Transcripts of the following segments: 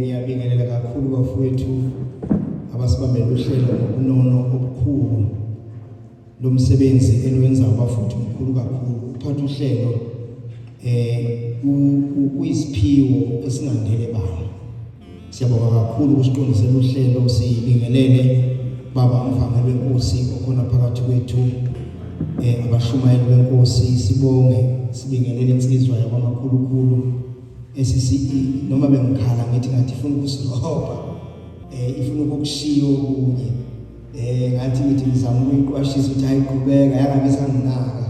Ngiyabingelela kakhulu bafowethu abasibambele uhlelo ngobunono obukhulu lomsebenzi enwenza abafowethu omkhulu kakhulu uphatha uhlelo kuyisiphiwo esingandele bani. Siyabonga kakhulu ukusiqondisela uhlelo, sibingelele baba umvangeli wenkosi okhona phakathi kwethu, abashumayeli benkosi, sibingelele insizwa yakwamakhulukhulu noma bengikhala ngithi ngathi ifuna ukusiroba, ifuna ukukushiya okunye, ngathi ngithi ngizama ukuyiqwashisa ukuthi ayiqhubeka yangabe sanginaka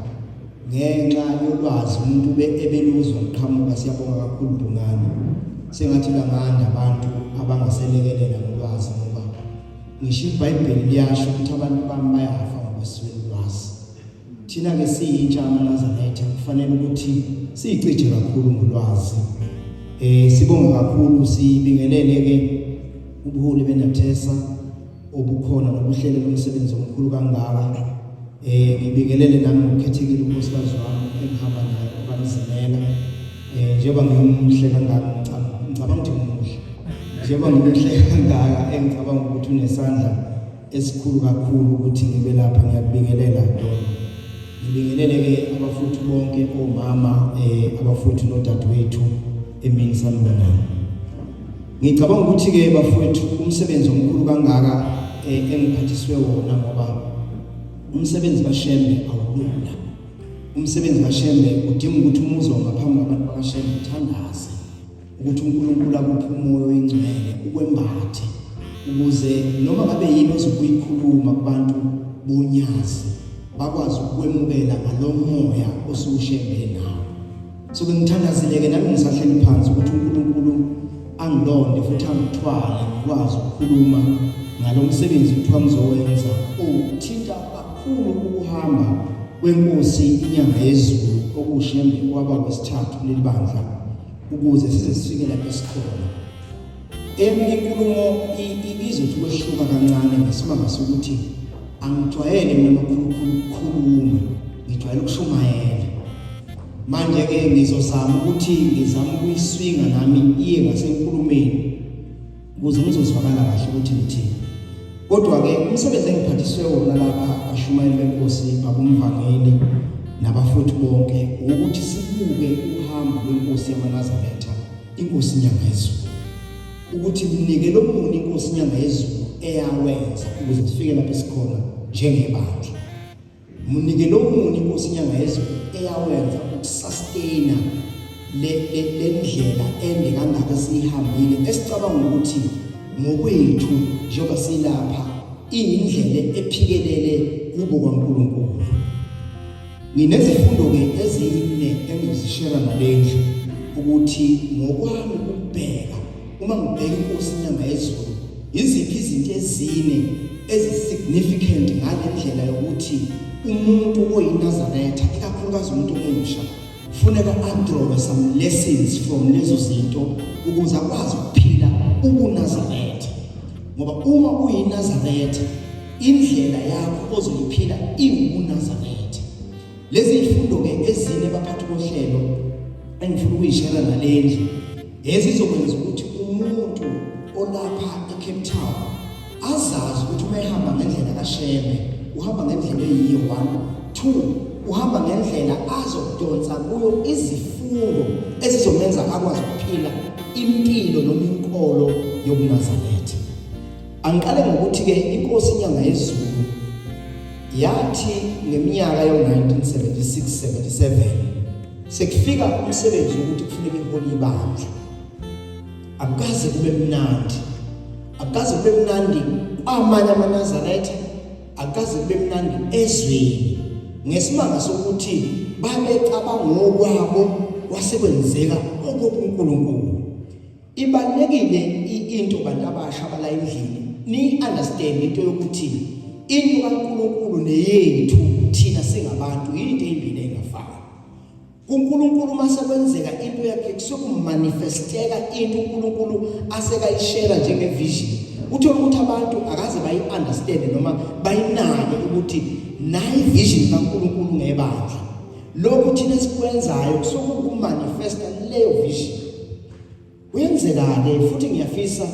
ngenxa yolwazi umuntu ebeluzwa liqhamuka. Siyabonga kakhulu Bhungane, sengathi banganda abantu abangaselekelela ngolwazi, ngoba ngisho iBhayibheli liyasho ukuthi abantu bami bayafa ngokweswele ulwazi. Thina-ke siyintsha amaNazaretha kufanele ukuthi siyicije kakhulu ngolwazi. Sibonga kakhulu, sibingelele-ke ubuholi beNathesa obukhona nobuhlelo lomsebenzi omkhulu kangaka. Ngibingelele nami ngokukhethekile unkosikazi wami engihamba naye okamzimela. Njengoba ngimuhle kangaka ngicabanga ukuthi ngimuhle, njengoba ngimuhle kangaka engicabanga ukuthi unesandla esikhulu kakhulu ukuthi ngibe lapha. Ngiyakubingelela Ntombi. Ngibingelele-ke abafuthu bonke, omama, abafuthu nodadewethu emini sanibonani. Ngicabanga ukuthi-ke bafowethu umsebenzi omkhulu kangaka engiphathiswe wona, ngoba umsebenzi kaShembe awulula. Umsebenzi kaShembe udinga ukuthi umuzo ngaphambi kwabantu bakaShembe uthandaze ukuthi uNkulunkulu akuphe umoya oyingcwele ukwembathe, ukuze noma ngabe yini ozokuyikhuluma kubantu bonyazi bakwazi ukwemukela ngalo moya osuShembe nawo. So ngithandazile-ke nami ngisahleli phansi ukuthi uNkulunkulu angilonde futhi angithwale ngikwazi ukukhuluma ngalo msebenzi kuthiwa ngizowenza uthinta kakhulu ukuhamba kwenkosi inyanga yezulu okuShembe kwaba kwesithathu kuleli bandla, ukuze size sifike lapho esikhona. Eminye inkulumo izothi kwehluka kancane ngesimanga sokuthi angijwayele mina ukukhuluma, ngijwayele ukushumayela. Manje-ke ngizozama ukuthi ngizame ukuyiswinga nami iye ngasenkulumeni ukuze ngizozwakala kahle ukuthi ngithini. Kodwa ke umsebenzi engiphathiswe wona lapha ashumayeli benkosi babumvangeli nabafuthi bonke ukuthi sibuke uhambo lwenkosi yamaNazaretha, inkosi inyanga yezulu, ukuthi kunike lo muntu inkosi inyanga yezulu eyawenza ukuze sifike lapha esikhona njengebandla. Munike lo muntu inkosi inyanga yezulu eyawenza ukusustaina le ndlela ende kangaka sihambile esicabanga ukuthi ngokwethu njengoba silapha indlela ephikelele kubo kwaNkulunkulu. Nginezifundo ke ezine engizishare nalendlu ukuthi ngokwami ukubheka uma ngibheka inkosi inyanga yezulu iziphi izinto ezine ezisignificant ngalendlela yokuthi umuntu oyinazaretha ikakhulukazi umuntu omusha kufuneka adraw some lessons from lezo zinto ukuze akwazi ukuphila ubuNazaretha. Ngoba uma uyinazaretha indlela yakho ozoyiphila iwuNazaretha. Lezi izifundo ke ezine baphathi bohlelo engifuna ukuyishare nalendlu ezizokwenza ukuthi umuntu olapha eCape Town azazi ukuthi uma ehamba ngendlela kaShembe uhamba ngendlela eyiyo 1 2 uhamba ngendlela azodonsa kuyo izifundo ezizomenza akwazi ukuphila impilo noma inkolo yobuNazaretha. Angiqale ngokuthi ke inkosi inyanga yezulu yathi ngeminyaka yo-1976-77 sekufika umsebenzi ukuthi kufuneka ihole ibandla. Akukaze kube mnandi, akukaze kube mnandi kwamanye amaNazaretha, akukaze kube mnandi ezweni ngesimanga sokuthi babecabanga ngokwabo kwasekwenzeka okuNkulunkulu. Ibalekile into bantu abasha abala endlini ni understand into yokuthi into kaNkulunkulu neyethu thina singabantu into ezimbili engafani. uNkulunkulu masekwenzeka into yakhe kusokumanifesteka into uNkulunkulu asekayishare njengevision. Uthola ukuthi abantu akaze bayi-understand noma bayinake ukuthi nayi vision kaNkulunkulu ngebandla. Lokhu thina sikwenzayo kusokumanifesta leyo vision. Kuyenzekile futhi ngiyafisa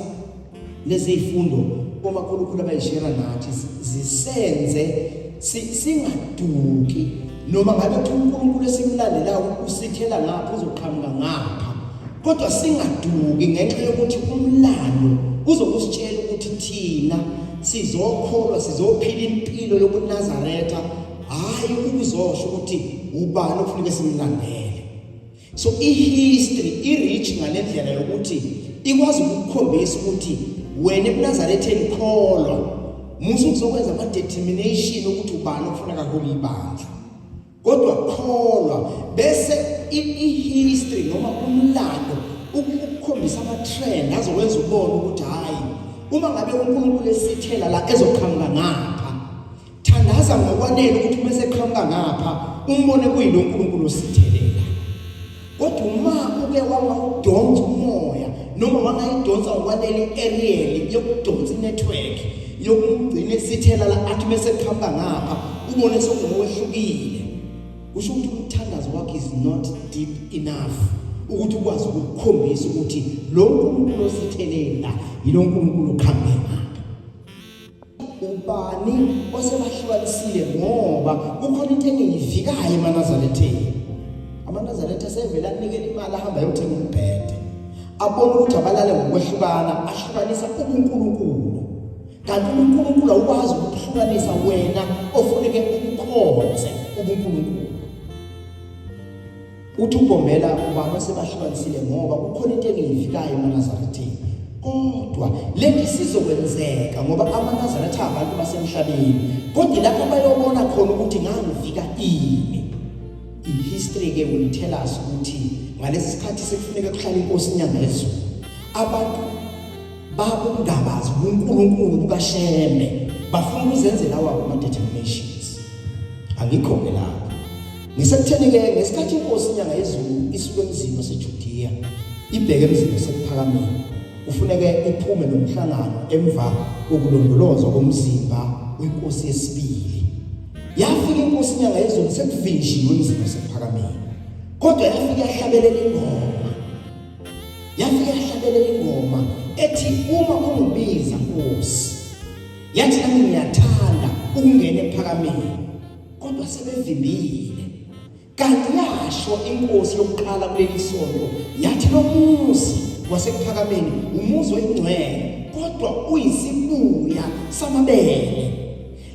lezi izifundo uma uNkulunkulu abayishare nathi zisenze singaduki noma ngabe uNkulunkulu esimlandelayo usithela ngapha uzoqhamuka ngapha, kodwa singaduki ngenxa yokuthi umlando uzokusitshela ukuthi thina sizokholwa sizophila impilo yobuNazaretha, hayi ukuzosho ukuthi ubani ofuneka simlandele. So ihistory irich ngalendlela yokuthi ikwazi ukukhombisa ukuthi wena ebuNazaretheni kholwa musu kuzokwenza ama determination ukuthi ubani ofuneka kaholi ibandla, kodwa kholwa bese ihistory noma umlando ukukhombisa ama trend azokwenza ubone ukuthi hayi uma ngabe uNkulunkulu esithela la ezoqhamuka ngapha, thandaza ngokwanele ukuthi uma eseqhamuka ngapha umbone kuyilo uNkulunkulu osithele. Kodwa uma uke wangawudonsa umoya noma wangayidonsa ngokwanele i-aerial yokudonsa i-network yokumgcina esithela la athi bese kuhamba ngapha ubone sokuwehlukile, kusho ukuthi umthandazo wakhe is not deep enough ukuthi ukwazi ukukhombisa ukuthi lo uNkulunkulu osithelelela yilo uNkulunkulu okhambe ngapha. Ubani osebahlukanisile ngoba kukhona into engiyivikayo eManazaretheni. AmaNazaretha sevela anikele imali ahamba ayothenga umbhede, abona ukuthi abalale ngokwehlukana ahlukanisa uNkulunkulu. Kanti uNkulunkulu awukwazi ukuhlukanisa wena ofuneke ukukhonze uNkulunkulu. Uthi ubombela ubani osebahlukanisile ngoba kukhona into engiyivikayo eManazaretheni. Kodwa lento sizokwenzeka ngoba amaNazaretha abantu basemhlabeni, kodwa lapho bayobona khona ukuthi ngangivika ini. History ke will tell us ukuthi ngalesi sikhathi sekufuneka kuhlala inkosi inyanga yezulu, abantu babungabazi uNkulunkulu bukaShembe bafuna ukuzenzela wabo ama determinations. Angikho ke lapho ngisekutheni ke ngesikhathi inkosi inyanga yezulu isuke emzini waseJudiya ibheke emzini wasePhakameni, ufuneke iphume nomhlangano emva kokulondolozwa komzimba wenkosi yesibili. Yafika inkosi inyanga yezulu sekuvinjiwe emzini wasePhakameni, kodwa yafika yahlabelela ingoma. Yafika yahlabelela ingoma ethi uma ungibiza Nkosi, yathi nami ngiyathanda ukungena ephakameni, kodwa sebevimbile. Kanti yasho inkosi yokuqala kuleli sonto yathi lo muzi wasekuphakameni umuzi oyingcwele, kodwa uyisibuya samabele.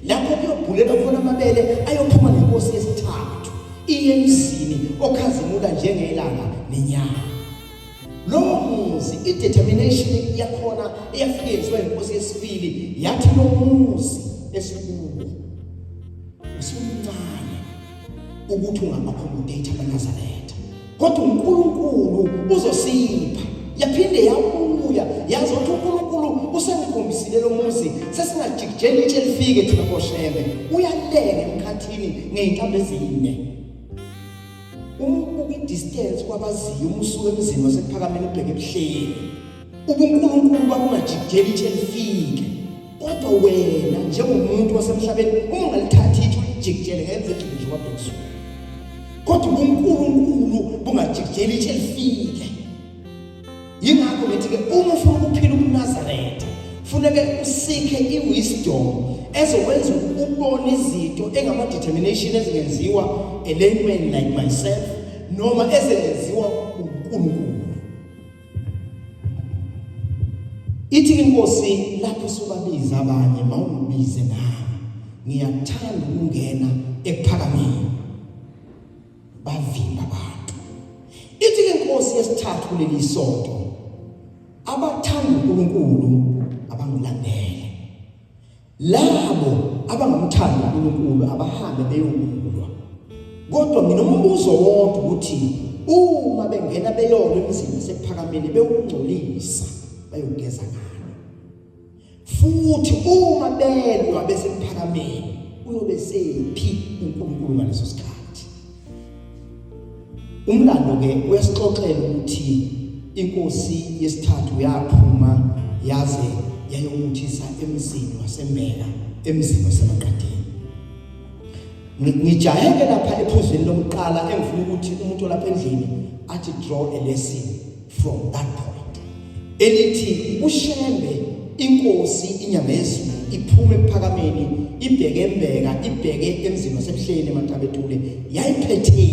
Lapho kuyobhulela khona amabele ayophuma nenkosi yesithathu iye emzini okhazimula njengelanga nenyanga. Lo muzi i-determination yakhona eyafikezwa inkosi yesibili yathi lo muzi esikuwo usumncane ukuthi ungaba-accommodate amaNazaretha, kodwa uNkulunkulu uzosipha. Yaphinde yabuya yazi ukuthi uNkulunkulu usengikhombisile lo muzi sesingajikijeli itshe lifike thina koShembe, uyalenga emkhathini ngey'ntambo ezine. Ubuka i-distance kwabaziyo umusuka emzini wasekuphakameni ubheke ebuhleni, ubuNkulunkulu bakungajikijeli itshe lifike. Kodwa wena njengomuntu wasemhlabeni ungalithathi itshe ulijikijele ngenze nje kwabhekuzulu, kodwa uNkulunkulu bungajikijeli itshe lifike. Yingakho ngithi-ke uma ufuna ukuphila ubuNazaretha funeke usikhe i-wisdom ezokwenza ukubona izinto engama-determination ezingenziwa a layman like myself noma ezenziwa uNkulunkulu. Ithi inkosi lapho subabiza abanye mawungibize nami, ngiyathanda ukungena ephakameni. Bavimba abantu. Ithi inkosi yesithathu kuleli sonto abathanda uNkulunkulu abangulandele, labo abangamthanda uNkulunkulu abahambe beyokulwa. Kodwa nginombuzo wodwa ukuthi uma bengena beyolwa emzini wasekuphakameni bewungcolisa bayogeza ngani, futhi uma belwa besekuphakameni uyobe sephi uNkulunkulu ngaleso sikhathi? Umlando-ke uyasixoxela ukuthi inkosi yesithathu yaphuma yaze yayomuthisa emzini waseMbeka, emzini waseMaqadeni. Ngijayeke lapha ephuzweni lokuqala engifuna ukuthi umuntu olapha endlini athi draw a lesson from that point. Elithi uShembe inkosi inyanga yezulu iphume ephakameni ibheke eMbeka, ibheke emzini wasebuhleni eMatabetule, yayiphethe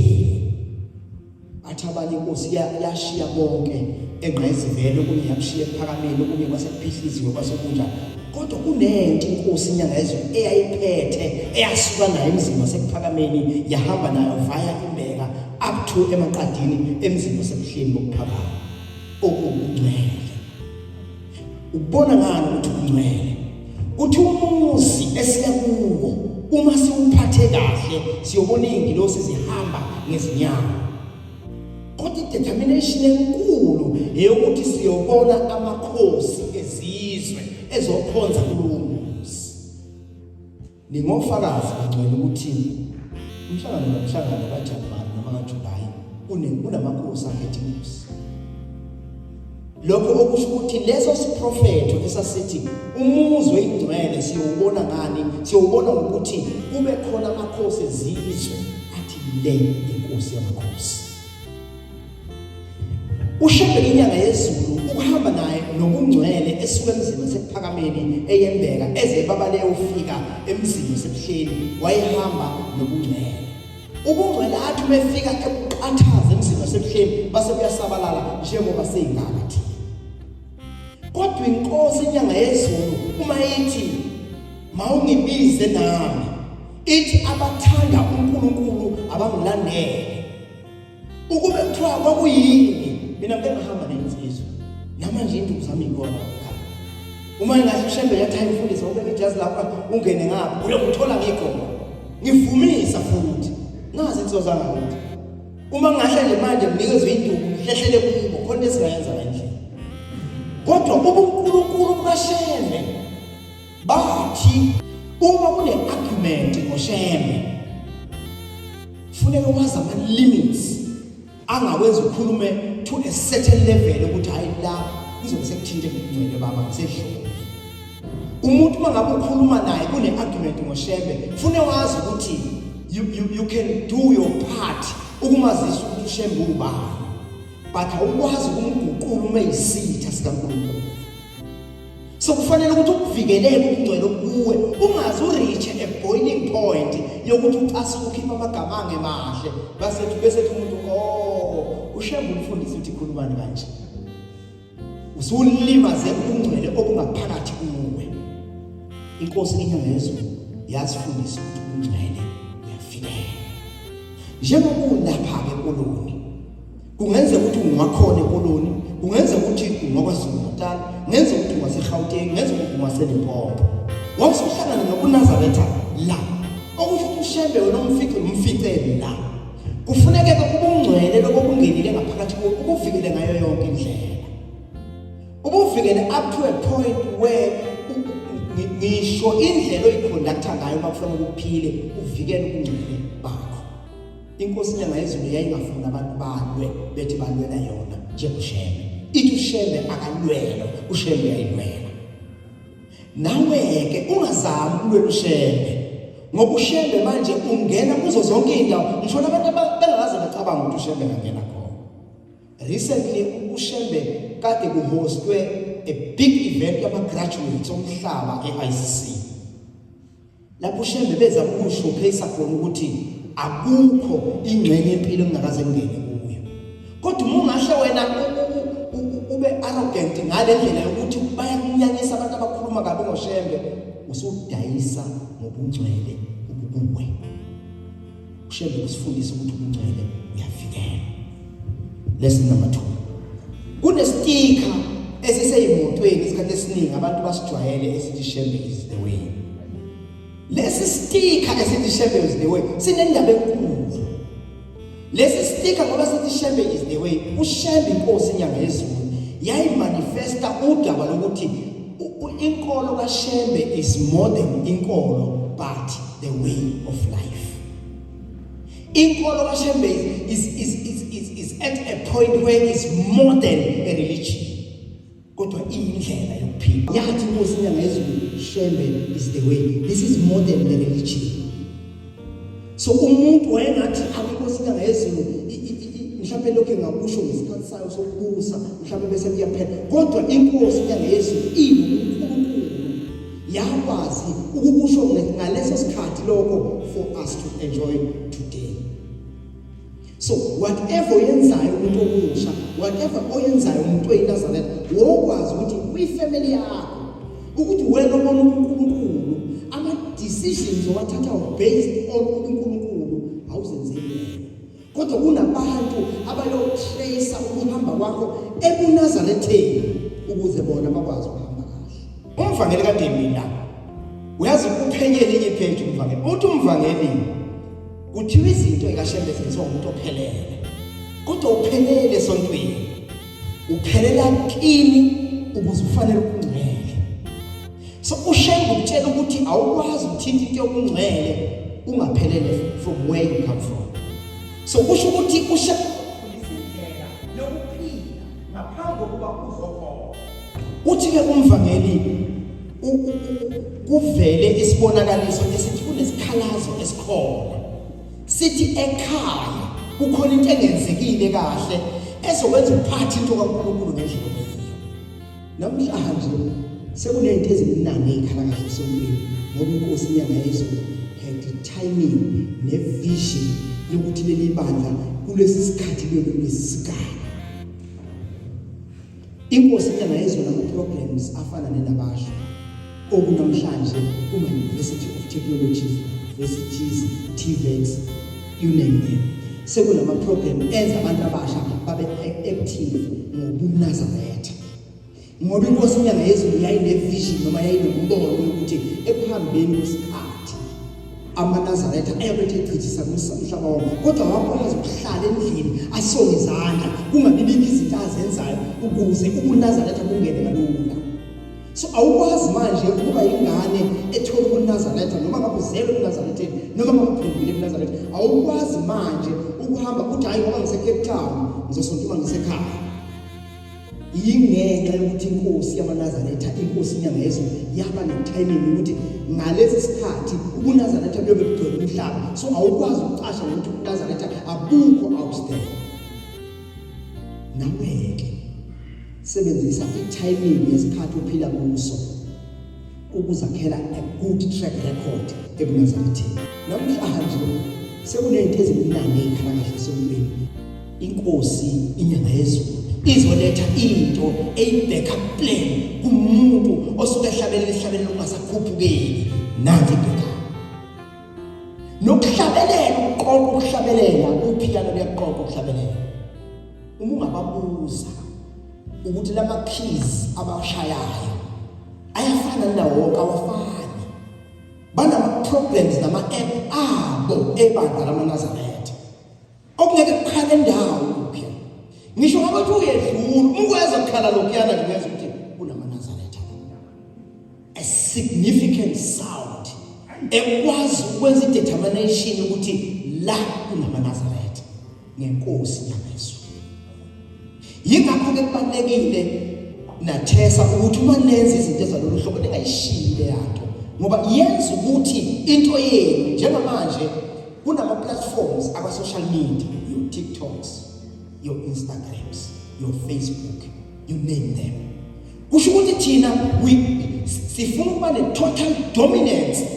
athi abanye inkosi yashiya bonke engqayizivele, okunye yabushiya ephakameni, okunye kwasekuphihlizwe kwasekunjani. Kodwa kunento inkosi inyanga yezulu eyayiphethe eyasuka nayo emzini wasekuphakameni yahamba nayo via iMbeka up to eMaqadini emzini wasebuhleni bokuphakama okungcwele. Ukubona ngani ukuthi ungcwele? Uthi umuzi esiya kuwo uma siwuphathe kahle siyobona ingilosi zihamba ngezinyawo. Kodwa i-determination enkulu eyokuthi siyobona amakhosi ezizwe ezokhonza kulowo muzi. Ningofakazi bangcwele ukuthi umhlangano nomhlangano kaJanuwari noma kaJulayi kunamakhosi aphethe inkosi. Lokho okusho ukuthi leso siprofetho esasithi umuzi oyingcwele siyobona ngani? Siyobona ukuthi kube khona amakhosi ezizwe athi le inkosi yamakhosi. uShembe inyanga yezulu ukuhamba naye nokungcwele esuka emzini wasekuphakameni eyembeka eze baba leyo ufika emzini wasebuhleni wayehamba nokungcwele. Ubungcwele athi befika ebuqathaza emzini wasebuhleni base kuyasabalala njengoba seyingaka thina. Kodwa inkosi inyanga yezulu uma ithi mawungibize nami, ithi abathanda uNkulunkulu abangilandele. Ukube kuthiwa kwakuyini mina ngeke ngihamba nensizwa namanje induku zami ikona ekhaya. Uma ngathi uShembe yathi ayifundisa ubeke ijazi lapha ungene ngapha uyongithola ngikhona ngivumisa futhi nazi insizwa zangakuthi uma ngahle nje manje nginikezwe induku ngihlehlele kubo khona esingayenza kanje. Kodwa ubuNkulunkulu bukaShembe bathi uma kune argument ngoShembe funeka wazi ama limits angawenza ukhulume to a certain level ukuthi hayi la kuzobe sekuthinte ngigcwele baba ngisedlule. Umuntu mangabe ukhuluma naye kune argument ngoShembe fune wazi ukuthi you can do your part ukumazisa ukuthi uShembe ubani, but awukwazi ukumguqula uma yisitha sikaNkulunkulu. So kufanele ukuthi ukuvikeleke ubungcwele kuwe ungaze ureach a boiling point yokuthi ucase ukhipha amagama angemahle bese umuntu ushembe umfundisi uthi khulumani kanje usulimaze ubungcwele obungaphakathi kuwe. Inkosi inyanga yezulu yasifundisa ukuthi ubungcwele uyavikela. Njengoba ulapha ekoloni kungenzeka ukuthi ungakhona ekoloni, kungenzeka ukuthi ungakwazulu Natal, kungenzeka ukuthi ungaseGauteng, kungenzeka ukuthi ungaseLimpopo. Wawusuhlangana nokuNazaretha la okusho ukuthi ushembe wena umficele la kufuneka ubungcwele lokubungenile ngaphakathi kuwe ukuvikele ngayo yonke indlela. Ubuvikele up to a point where ngisho indlela oyiconducta ngayo makufanele ukuphile uvikele ubungcwele bakho. Inkosi inyanga yezulu yayingafuna abantu balwe bethi balwela yona njengoshembe. Ithi ushembe akalwela, ushembe uyayilwela. Nawe-ke ungazami ukulwela ushembe ngoba ushembe manje ungena kuzo zonke indawo. Ngisho nabantu bengakaze bacabanga ukuthi ushembe ngangena khona. Recently ushembe kade kuhostwe a big event yama-graduates omhlaba e-ICC. Lapho ushembe beza ukushowcase khona ukuthi akukho ingxenye empilo engakaze ngene kuyo. Kodwa uma ungahle wena ube arrogant ngale ndlela yokuthi bayakunyanyisa abantu abakhuluma kabi ngoshembe, usudayisa ngobungcwele ububuwe. Ushembe usifundisa ukuthi ubungcwele uyavikela. Lesson number 2. Kunestika esiseyimotweni isikhathi esiningi abantu basijwayele esithi shembe is the way. Lesi stika esithi shembe is the way sinendaba enkulu. Lesi stika ngoba sithi shembe is the way, ushembe inkosi inyanga yezulu yayimanifesta udaba lokuthi inkolo kaShembe is more than inkolo but the way of life. Inkolo kaShembe is at a point where it's more than a religion. Kodwa indlela yokuphila. Yathi inkosi inyanga yezulu Shembe is the way. This is more than the religion. So umuntu wayengathi inkosi inyanga yezulu mhlawumbe lokho engakusho ngesikhathi sayo sokubusa mhlawumbe bese kuyaphela. Kodwa inkosi inyanga yezulu uNkulunkulu yakwazi ukukusho ngaleso sikhathi lokho for us to enjoy today. So whatever oyenzayo umuntu omusha, whatever oyenzayo umuntu oyiNazaretha, wokwazi ukuthi kwifamily yakho ukuthi wena ubona uNkulunkulu ama decisions owathatha based on uNkulunkulu awuzenzeli. Kodwa kunabantu abayotrace ukuhamba kwakho ebuNazaretheni ukuze bona bakwazi ukuhamba kahle. Umvangeli kaDavid la uyazi uphenyele inye page umvangeli. Uthi umvangeli kuthiwa izinto ekaShembe zenziwa umuntu ophelele. Kodwa uphelele esontweni. Uphelela kini ukuze ufanele ukungcwele. So uShembe ukutshela ukuthi awukwazi ukuthinta into yokungcwele ungaphelele from where you come from. So kusho ukuthi uShembe kulizindlela lokuphila ngaphambi kokuba uzokhona. Uthi-ke umvangeli kuvele isibonakaliso esithi kunesikhalazo esikhona. Sithi ekhaya kukhona into engenzekile kahle ezokwenza uphathe into kaNkulunkulu ngendlela oyiyo. Namhlanje sekunezinto eziningi ezikhala kahle sompilo ngoba inkosi inyanga yezulu had timing nevision yokuthi leli bandla kulesi sikhathi lesisigaba. Inkosi inyanga yezulu ama-programs afana nenabasho okunamhlanje kuma-University of Technologies, universities, TVETs, you name them. Sekunama-program enza abantu abasha babe active ngobuNazaretha. Ngoba inkosi inyanga yezulu yayinevision noma yayinombono yokuthi ekuhambeni kwesikhathi amaNazaretha ayebethe echithisa umhlaba wonke. Kodwa wakwazi ukuhlala endlini asonge izandla kungabibikho izinto azenzayo ukuze ubuNazaretha bungene kalula. So awukwazi manje ukuba ingane ethola ubuNazaretha noma ngabe uzelwe eNazaretheni noma ngabe uphendukile eNazaretha. Awukwazi manje ukuhamba uthi hayi ngoba ngise-Cape Town ngizosonta uma ngisekhaya. Yingenxa yokuthi inkosi yamaNazaretha, inkosi inyanga yezulu yaba ne-timing ukuthi ngalesi sikhathi ubuNazaretha buyobe bugcwele umhlaba. So awukwazi ukucasha ukuthi ubuNazaretha abukho outstanding. Nawe-ke sebenzisa i-timing yesikhathi ophila kuso ukuzakhela a good track record ebuNazarethini. Namhlanje sekunento ezimnandi ezikhala kahle sokulweni. Inkosi inyanga yezulu izoletha into eyi-backup plan kumuntu osuke ehlabelela ungasakhuphukeli. Nanti ibheka nokuhlabelela, uqoqa ukuhlabelela, uphiyano liyaqoqa ukuhlabelela. Uma ungababuza ukuthi lama keys abashayayo ayafana nawo wonke, awafani. Banama-problems nama-app abo ebandla lamaNazaretha okungeke kukhale ndawo kuphi. Ngisho ngabathi uyedlula ukweza ukukhala lokuyana ngiyeza ukuthi kunamaNazaretha, a significant sound ekwazi ukwenza i-determination ukuthi la kunamaNazaretha ngenkosi yamezulu. Yingakho-ke kubalulekile nathesa ukuthi uma nenza izinto ezalolu hlobo ningayishiyi le yanto, ngoba yenza ukuthi into yenu njengamanje kunama-platforms aka-social media, your TikToks, your Instagrams, your Facebook, you name them. Kusho ukuthi thina sifuna ukuba ne-total dominance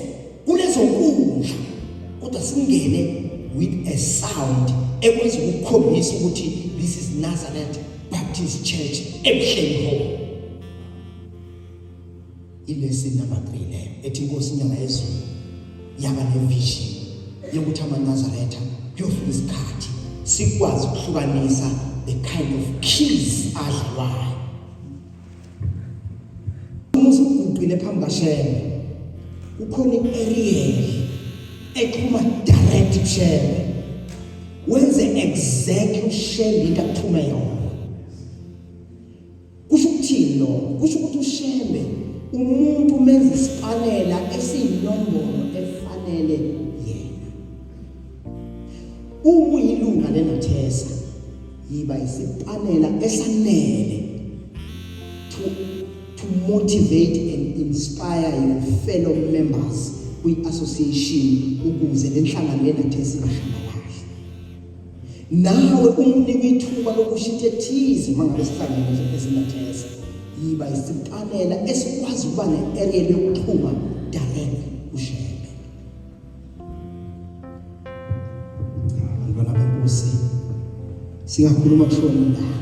kulezo nkundla, kodwa singene with a sound ekwazi ukukhombisa ukuthi this is Nazareth Baptist Church eBuhleni Hall. Ilesson number 3 le ethi inkosi inyanga yezulu yaba nevision yokuthi amaNazaretha kuyofika isikhathi sikwazi ukuhlukanisa the kind of keys adliwayo. Umuzi uqile phambi kaShembe ukhona i-Ariel ekhuluma direct kuShembe, wenze exactly uShembe into akuthuma yona. Kusho ukuthini lo? Kusho ukuthi uShembe umuntu umenza isipanela esiyinombolo efanele yena. Uma uyilunga lenathesa yiba isipanela esanele to motivate and inspire your fellow members kwi-association ukuze lenhlangano lenathesa ingahlangani. Nawe umunike ithuba lokushintsha ethize mangabe sihlangene esinathesa yiba isipanela esikwazi ukuba ne-area yokuxhuma direct kuShembe. Abantwana benkosi singakhuluma kushona indaba